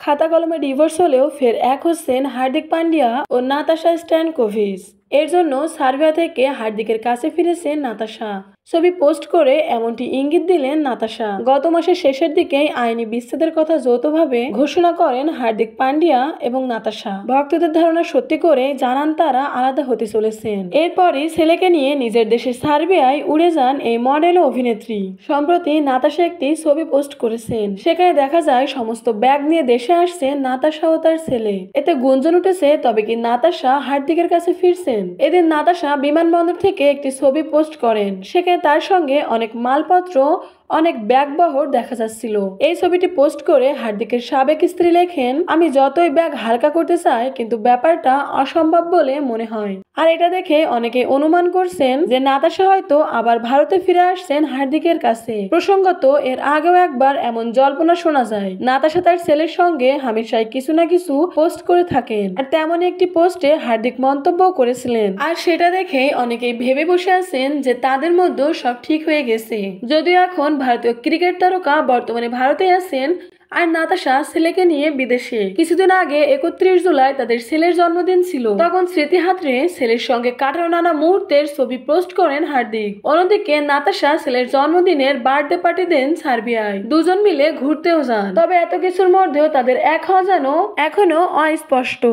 খাতা কলমে ডিভোর্স হলেও ফের এক হচ্ছেন হার্দিক পান্ডিয়া ও নাতাশা স্ট্যানকোভিচ। এর জন্য সার্বিয়া থেকে হার্দিকের কাছে ফিরেছেন নাতাশা। ছবি পোস্ট করে এমনটি ইঙ্গিত দিলেন নাতাশা। গত মাসের শেষের দিকেই আইনি বিচ্ছেদের কথা যৌথভাবে ঘোষণা করেন হার্দিক পান্ডিয়া এবং নাতাশা। ভক্তদের ধারণা সত্যি করে জানান তারা আলাদা হতে চলেছেন। এরপরই ছেলেকে নিয়ে নিজের দেশের সার্বিয়ায় উড়ে যান এই মডেল ও অভিনেত্রী। সম্প্রতি নাতাশা একটি ছবি পোস্ট করেছেন। সেখানে দেখা যায় সমস্ত ব্যাগ নিয়ে দেশে আসছে নাতাশা ও তার ছেলে। এতে গুঞ্জন উঠেছে তবে কি নাতাশা হার্দিকের কাছে ফিরছেন। এদিন নাতাশা বিমানবন্দর থেকে একটি ছবি পোস্ট করেন। সেখানে তার সঙ্গে অনেক মালপত্র, অনেক ব্যাগবহর দেখা যাচ্ছিল। এই ছবিটি পোস্ট করে হার্দিকের সাবেক স্ত্রী লেখেন, আমি যতই ব্যাগ হালকা করতে চাই কিন্তু ব্যাপারটা অসম্ভব বলে মনে হয়। আর এটা দেখে অনেকে অনুমান করছেন যে নাতাশা হয়তো আবার ভারতে ফিরে আসছেন হার্দিকের কাছে। প্রসঙ্গত এর আগেও একবার এমন জল্পনা শোনা যায়। নাতাশা তার ছেলের সঙ্গে হামেশাই কিছু না কিছু পোস্ট করে থাকেন। আর তেমনই একটি পোস্টে হার্দিক মন্তব্য করেছিলেন। আর সেটা দেখে অনেকেই ভেবে বসে আছেন যে তাদের মধ্যে সব ঠিক হয়ে গেছে। যদিও এখন ভারতীয় ক্রিকেট তারকা বর্তমানে ভারতে আছেন আর নাতাশা ছেলেকে নিয়ে বিদেশে। কিছুদিন আগে 31 জুলাই তাদের ছেলের জন্মদিন ছিল। তখন স্মৃতি হাতড়ে ছেলের সঙ্গে কাটানো নানা মুহূর্তের ছবি পোস্ট করেন হার্দিক। অন্যদিকে নাতাশা ছেলের জন্মদিনের বার্থডে পার্টি দেন সার্বিয়ায়। দুজন মিলে ঘুরতেও যান। তবে এত কিছুর মধ্যেও তাদের এক হওয়া যেন এখনো অস্পষ্ট।